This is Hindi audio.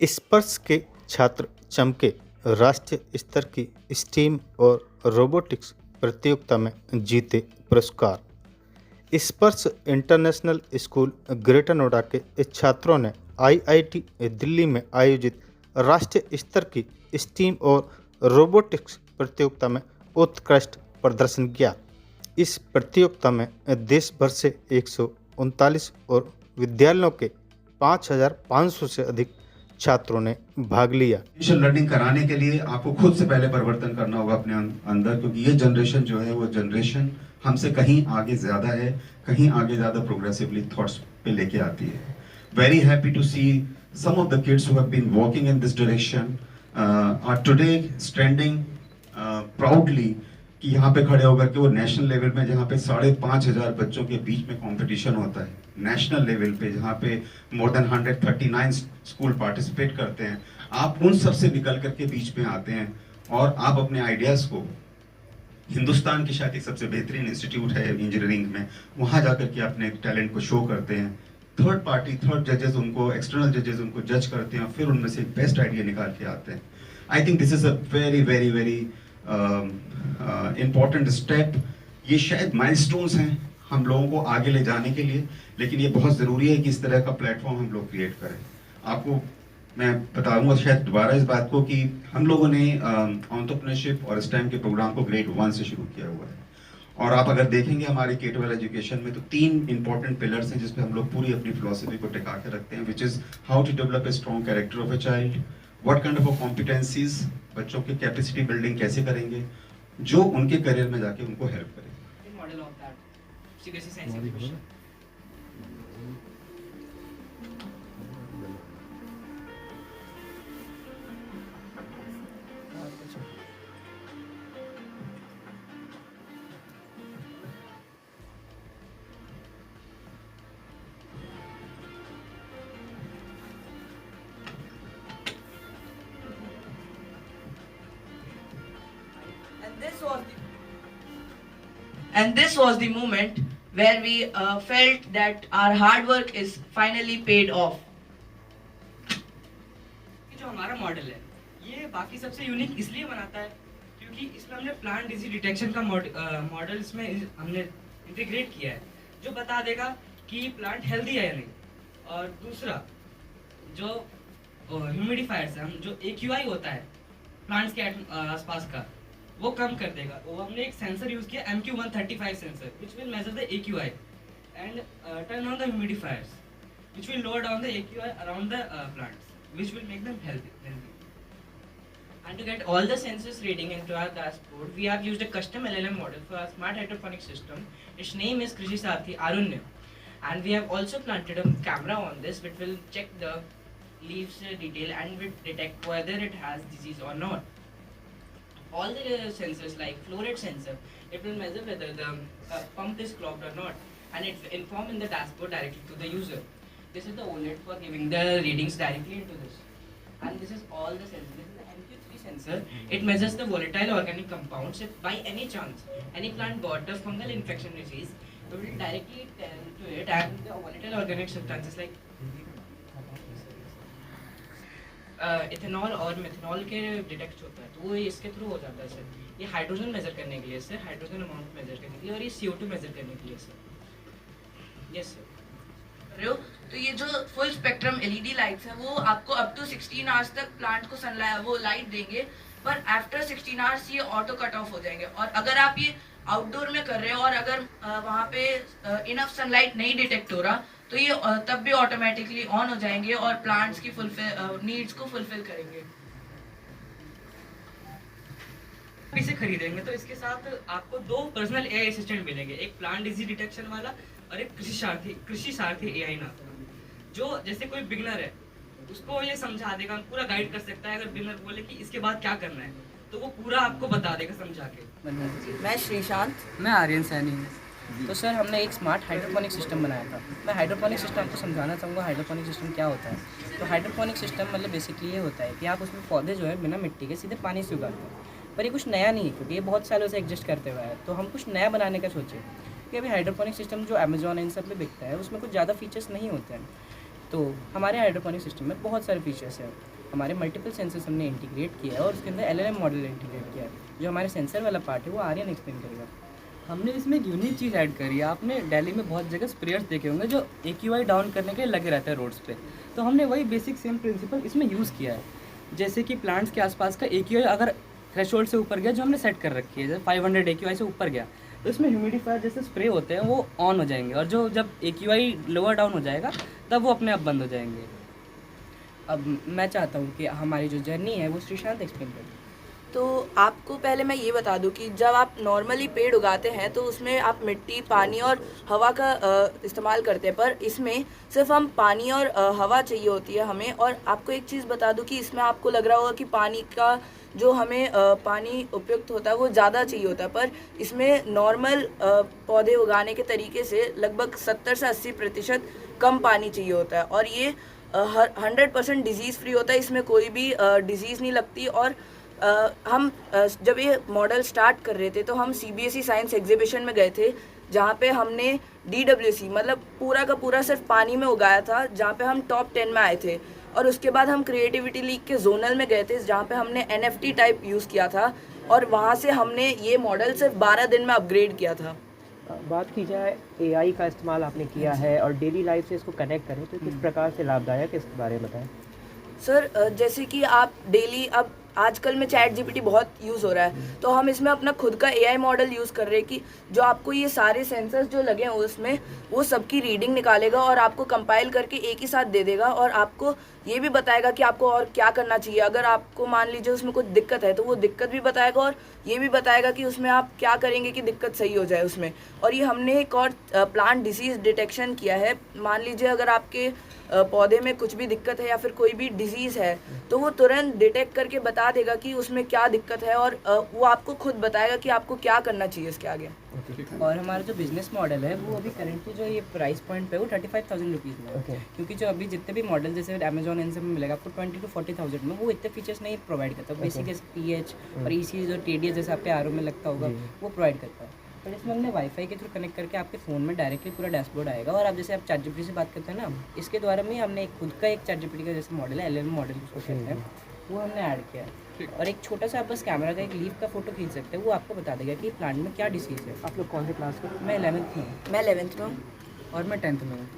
स्पर्श के छात्र चमके राष्ट्रीय स्तर की स्टीम और रोबोटिक्स प्रतियोगिता में जीते पुरस्कार। स्पर्श इंटरनेशनल स्कूल ग्रेटर नोएडा के छात्रों ने आईआईटी दिल्ली में आयोजित राष्ट्रीय स्तर की स्टीम और रोबोटिक्स प्रतियोगिता में उत्कृष्ट प्रदर्शन किया। इस प्रतियोगिता में देश भर से 139 और विद्यालयों के 5,500 से अधिक छात्रों ने भाग लिया। लर्निंग कराने के लिए आपको खुद से पहले परिवर्तन करना होगा अपने अंदर, क्योंकि ये जनरेशन जो है वो जनरेशन हमसे कहीं आगे ज्यादा है, कहीं आगे ज्यादा प्रोग्रेसिवली थॉट्स पे लेके आती है। Very happy to see some of the kids who have been working in this direction are today standing proudly कि यहाँ पे खड़े होकर के वो नेशनल लेवल में, जहाँ पे 5,500 बच्चों के बीच में कंपटीशन होता है, नेशनल लेवल पे जहाँ पे मोर देन 139 स्कूल पार्टिसिपेट करते हैं, आप उन सब से निकल करके बीच में आते हैं और आप अपने आइडियाज को, हिंदुस्तान की शायद एक सबसे बेहतरीन इंस्टीट्यूट है इंजीनियरिंग में, वहाँ जाकर के अपने टैलेंट को शो करते हैं। थर्ड जजेस उनको, एक्सटर्नल जजेस उनको जज करते हैं, फिर उनमें से बेस्ट आइडिया निकाल के आते हैं। I think this is a very very very important step. ये शायद माइलस्टोन्स हैं हम लोगों को आगे ले जाने के लिए, लेकिन ये बहुत ज़रूरी है कि इस तरह का प्लेटफॉर्म हम लोग क्रिएट करें। आपको मैं बताऊंगा शायद दोबारा इस बात को कि हम लोगों ने एंटरप्रेन्योरशिप और स्टेम के प्रोग्राम को ग्रेड 1 से शुरू किया हुआ है, और आप अगर देखेंगे हमारे K-12 एजुकेशन में तो 3 इंपॉर्टेंट पिलर्स हैं जिसपे हम लोग पूरी अपनी फिलोसफी को टिका के रखते हैं, which is how to develop a strong character of a child, what kind of competencies, बच्चों की कैपेसिटी बिल्डिंग कैसे करेंगे जो उनके करियर में जाके उनको हेल्प करेंगे। Model of that CBSE science education. And this was the moment where we felt that our hard work is finally paid off. जो हमारा मॉडल है ये बाकी सबसे यूनिक इसलिए बनाता है क्योंकि इसमें हमने प्लांट डिजीज डिटेक्शन का मॉडल इसमें हमने इंटीग्रेट किया है, जो बता देगा कि प्लांट हेल्दी है या नहीं। और दूसरा जो ह्यूमिडिफायर्स है, हम जो AQI होता है प्लांट्स के आसपास का, वो कम कर देगा। वो हमने एक सेंसर यूज किया MQ135 sensor which will measure the AQI and turn on the humidifiers which will lower down the AQI around the plants which will make them healthy. And to get all the sensors reading into our dashboard, we have used a custom LLM model for our smart hydroponic system. Its name is Krishi Sathi Arunya, and we have also planted a camera on this which will check the leaves detail and will detect whether it has disease or not. All the sensors like flow rate sensor, it will measure whether the pump is clogged or not, and it will inform in the dashboard directly to the user. This is the OLED for giving the readings directly into this. And this is all the sensors. This is the MQ3 sensor. It measures the volatile organic compounds. If by any chance any plant got a fungal infection disease, it will directly tell to it, and the volatile organic substances like ethanol और मेथनॉल के डिटेक्ट होता है, तो वो इसके थ्रू हो जाता है सर। ये हाइड्रोजन मेजर करने के लिए सर, हाइड्रोजन अमाउंट मेजर करने के लिए, और ये CO2 मेजर करने के लिए सर। Yes sir. तो ये जो फुल स्पेक्ट्रम LED लाइट्स है वो आपको अप टू 16 आवर्स तक प्लांट को सनलाइट वो लाइट देंगे, पर आफ्टर 16 आवर्स ये ऑटो कट ऑफ हो जाएंगे। और अगर आप ये आउटडोर में कर रहे हो और अगर वहाँ पे इनफ सनलाइट नहीं डिटेक्ट हो रहा, तो ये तब भी ऑटोमेटिकली ऑन हो जाएंगे और प्लांट्स की नीड्स को फुलफिल करेंगे। इसे खरीदेंगे तो इसके साथ आपको 2 पर्सनल AI असिस्टेंट मिलेंगे, एक प्लांट डिजीज डिटेक्शन वाला और एक कृषि सारथी AI ना, जो जैसे कोई बिगनर है उसको ये समझा देगा, पूरा गाइड कर सकता है। अगर बिगनर बोले कि इसके बाद क्या करना है तो वो पूरा आपको बता देगा समझा के। मैं श्रीशांत। मैं आर्यन सैनी। तो सर हमने एक स्मार्ट हाइड्रोपोनिक सिस्टम बनाया था। मैं हाइड्रोपोनिक सिस्टम आपको समझाना चाहूँगा हाइड्रोपोनिक सिस्टम क्या होता है। तो हाइड्रोपोनिक सिस्टम मतलब बेसिकली ये होता है कि आप उसमें पौधे जो है बिना मिट्टी के सीधे पानी से उगाते हैं, पर ये कुछ नया नहीं है क्योंकि ये बहुत सालों से एग्जिस्ट करते हुए है। तो हम कुछ नया बनाने का सोचे कि अभी हाइड्रोपोनिक सिस्टम जो अमेजोन इन सब में बिकता है उसमें कुछ ज़्यादा फीचर्स नहीं होते हैं। तो हमारे हाइड्रोपोनिक सिस्टम में बहुत सारे फीचर्स हैं। हमारे मल्टीपल सेंसर्स हमने इंटीग्रेट किया है और उसके अंदर LLM मॉडल इंटीग्रेट किया है। जो हमारे सेंसर वाला पार्ट है वो आर्यन एक्सप्लेन करेगा। हमने इसमें एक यूनिक चीज़ ऐड करी है। आपने दिल्ली में बहुत जगह स्प्रेयर्स देखे होंगे जो AQI डाउन करने के लिए लगे रहते हैं रोड्स पे, तो हमने वही बेसिक सेम प्रिंसिपल इसमें यूज़ किया है। जैसे कि प्लांट्स के आसपास का AQI अगर थ्रेशोल्ड से ऊपर गया, जो हमने सेट कर रखी है, जैसे 500 AQI से ऊपर गया, तो इसमें ह्यूमिडिफायर जैसे स्प्रे होते हैं वो ऑन हो जाएंगे, और जो जब AQI लोअर डाउन हो जाएगा तब वो अपने आप बंद हो जाएंगे। अब मैं चाहता हूँ कि हमारी जो जर्नी है वो श्रीशांत एक्सप्लेन करें। तो आपको पहले मैं ये बता दूं कि जब आप नॉर्मली पेड़ उगाते हैं तो उसमें आप मिट्टी, पानी और हवा का इस्तेमाल करते हैं, पर इसमें सिर्फ हम पानी और हवा चाहिए होती है हमें। और आपको एक चीज़ बता दूं कि इसमें आपको लग रहा होगा कि पानी का जो हमें पानी उपयुक्त होता है वो ज़्यादा चाहिए होता है, पर इसमें नॉर्मल पौधे उगाने के तरीके से लगभग 70 से 80% कम पानी चाहिए होता है। और ये 100% डिजीज़ फ्री होता है, इसमें कोई भी डिजीज़ नहीं लगती। और हम जब ये मॉडल स्टार्ट कर रहे थे तो हम CBSE साइंस एग्जीबिशन में गए थे, जहाँ पे हमने DWC मतलब पूरा का पूरा सिर्फ पानी में उगाया था, जहाँ पे हम टॉप 10 में आए थे। और उसके बाद हम क्रिएटिविटी लीग के जोनल में गए थे, जहाँ पे हमने NFT टाइप यूज़ किया था, और वहाँ से हमने ये मॉडल सिर्फ 12 दिन में अपग्रेड किया था। बात की जाए AI का इस्तेमाल आपने किया है और डेली लाइफ से इसको कनेक्ट करें तो किस प्रकार से लाभदायक है, इसके बारे में बताएं। सर जैसे कि आप डेली, अब आजकल में ChatGPT बहुत यूज़ हो रहा है, तो हम इसमें अपना खुद का AI मॉडल यूज़ कर रहे हैं कि जो आपको ये सारे सेंसर्स जो लगे हैं उसमें वो सबकी रीडिंग निकालेगा और आपको कंपाइल करके एक ही साथ दे देगा, और आपको ये भी बताएगा कि आपको और क्या करना चाहिए। अगर आपको मान लीजिए उसमें कुछ दिक्कत है तो वो दिक्कत भी बताएगा, और ये भी बताएगा कि उसमें आप क्या करेंगे कि दिक्कत सही हो जाए उसमें। और ये हमने एक और प्लांट डिसीज़ डिटेक्शन किया है। मान लीजिए अगर आपके पौधे में कुछ भी दिक्कत है या फिर कोई भी डिजीज़ है, तो वो तुरंत डिटेक्ट करके बता देगा कि उसमें क्या दिक्कत है, और वो आपको खुद बताएगा कि आपको क्या करना चाहिए इसके आगे। और हमारा जो बिजनेस मॉडल है वो अभी करेंटली जो ये प्राइस पॉइंट पे है वो 35,000 रुपीज़ में है। क्योंकि जो अभी जितने भी मॉडल जैसे अमेजॉन इन सब में मिलेगा आपको 20 to 40,000 में, वो इतने फीचर्स नहीं प्रोवाइड करता। बेसिक pH और EC जो TDS जैसे आपके RO में लगता होगा वो प्रोवाइड करता है। पर इसमें हमने वाईफाई के थ्रू कनेक्ट करके आपके फ़ोन में डायरेक्टली पूरा डैशबोर्ड आएगा, और आप जैसे आप ChatGPT से बात करते हैं ना, इसके द्वारा में हमने एक खुद का एक ChatGPT का जैसे मॉडल है, LLM मॉडल उसको कहते हैं, वो हमने ऐड किया है। और एक छोटा सा आप बस कैमरा का एक लीफ का फोटो खींच सकते हैं, वो आपको बता देगा कि प्लांट में क्या डिसीज़ है। आप लोग कौन से क्लास में? मैं 11th में हूँ। मैं 11th में हूँ। और मैं 10th में हूँ।